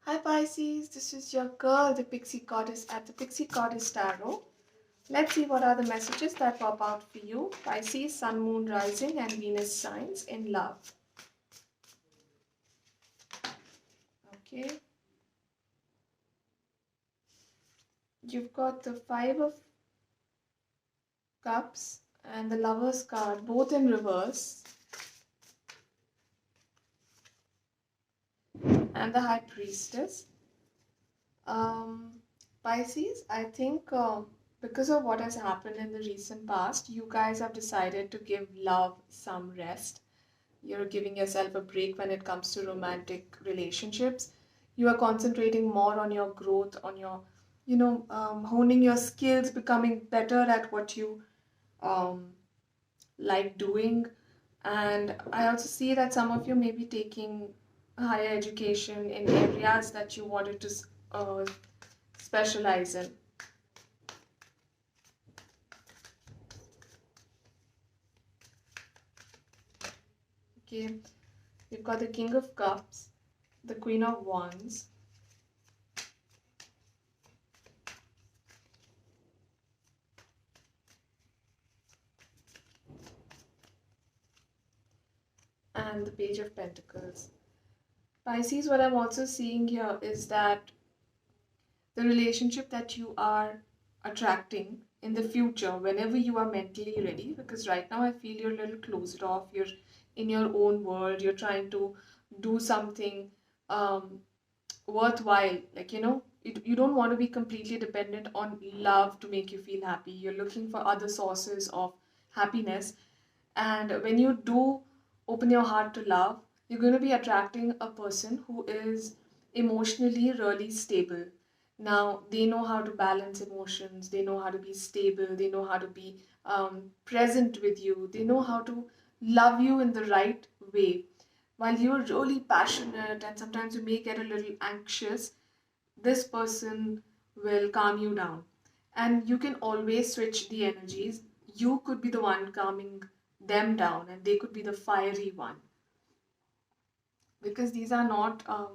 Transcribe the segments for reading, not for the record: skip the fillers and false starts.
Hi Pisces, this is your girl, the Pixie Goddess at the Pixie Goddess Tarot. Let's see what are the messages that pop out for you. Pisces, Sun, Moon, Rising, and Venus signs in love. Okay. You've got the Five of Cups and the Lover's card, both in reverse, and the High Priestess. Pisces, I think because of what has happened in the recent past, you guys have decided to give love some rest. You're giving yourself a break when it comes to romantic relationships. You are concentrating more on your growth, on your, honing your skills, becoming better at what you um, like doing. And I also see that some of you may be taking higher education in areas that you wanted to uh, specialize in. Okay, you've got the King of Cups, the Queen of Wands, and the Page of Pentacles. Pisces, what I'm also seeing here is that the relationship that you are attracting in the future, whenever you are mentally ready, because right now I feel you're a little closed off, you're in your own world, you're trying to do something um, worthwhile. You don't want to be completely dependent on love to make you feel happy. You're looking for other sources of happiness. And when you do open your heart to love, you're going to be attracting a person who is emotionally really stable. Now, they know how to balance emotions, they know how to be stable, they know how to be present with you, they know how to love you in the right way. While you're really passionate and sometimes you may get a little anxious, this person will calm you down. And you can always switch the energies. You could be the one calming them down, and they could be the fiery one. Because these are not uh,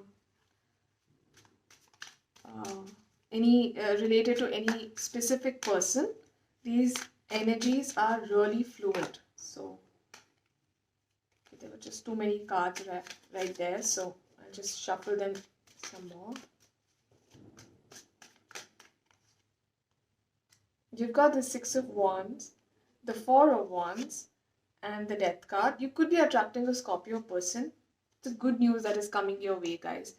any related to any specific person. These energies are really fluid. So, okay, there were just too many cards right there. So, I'll just shuffle them some more. You've got the Six of Wands, the Four of Wands, and the Death card. You could be attracting a Scorpio person. It's good news that is coming your way, guys.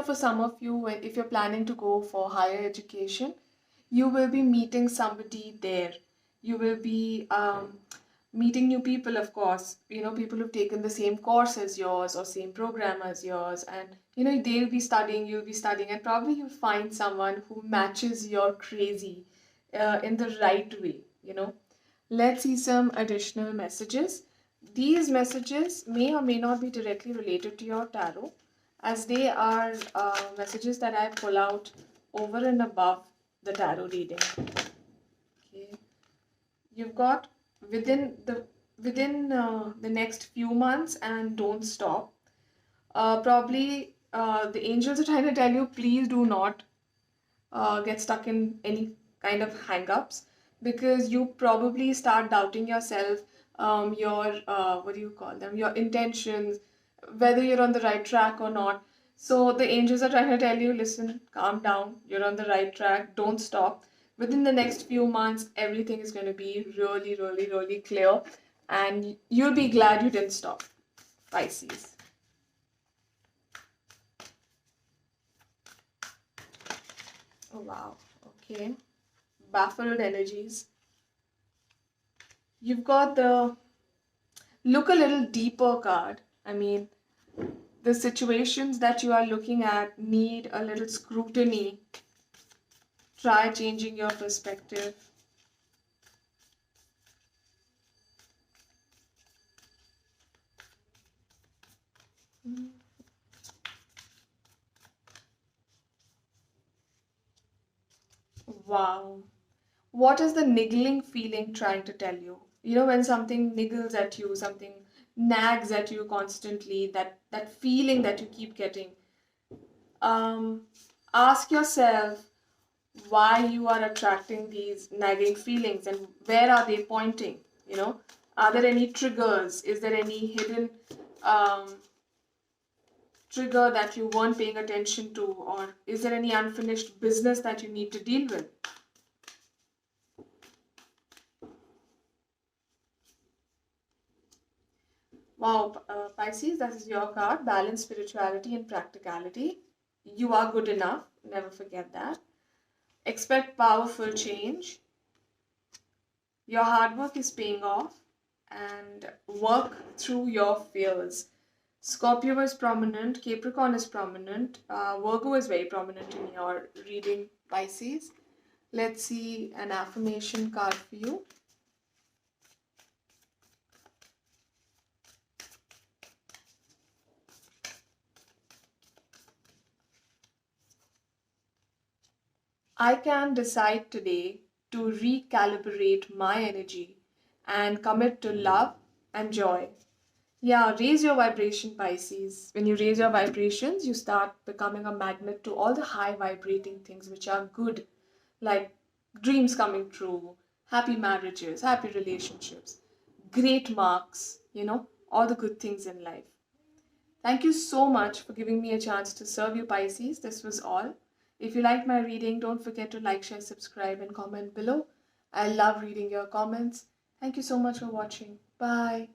For some of you, if you're planning to go for higher education, you will be meeting somebody there. You will be meeting new people, of course. People who've taken the same course as yours or same program as yours, and they'll be studying, you'll be studying, and probably you'll find someone who matches your crazy in the right way. Let's see some additional messages. These messages may or may not be directly related to your tarot, as they are messages that I pull out over and above the tarot reading. Okay, you've got within the next few months, and don't stop. Probably the angels are trying to tell you, please do not get stuck in any kind of hang-ups, because you probably start doubting yourself, your what do you call them, your intentions, whether you're on the right track or not. So the angels are trying to tell you, listen, calm down, you're on the right track, don't stop. Within the next few months, everything is going to be really, really, really clear, and you'll be glad you didn't stop. Pisces. Oh wow, okay. Baffled energies. You've got the look a little deeper card. I mean, the situations that you are looking at need a little scrutiny. Try changing your perspective. Wow. What is the niggling feeling trying to tell you? When something niggles at you, something nags at you constantly, that feeling that you keep getting. um, ask yourself why you are attracting these nagging feelings and where are they pointing. You know, are there any triggers? Is there any hidden um, trigger that you weren't paying attention to, or is there any unfinished business that you need to deal with? Wow, Pisces, that is your card. Balance, spirituality, and practicality. You are good enough. Never forget that. Expect powerful change. Your hard work is paying off. And work through your fears. Scorpio is prominent. Capricorn is prominent. Virgo is very prominent in your reading, Pisces. Let's see an affirmation card for you. I can decide today to recalibrate my energy and commit to love and joy. Yeah, raise your vibration, Pisces. When you raise your vibrations, you start becoming a magnet to all the high vibrating things which are good, like dreams coming true, happy marriages, happy relationships, great marks, all the good things in life. Thank you so much for giving me a chance to serve you, Pisces. This was all. If you liked my reading, don't forget to like, share, subscribe, and comment below. I love reading your comments. Thank you so much for watching. Bye.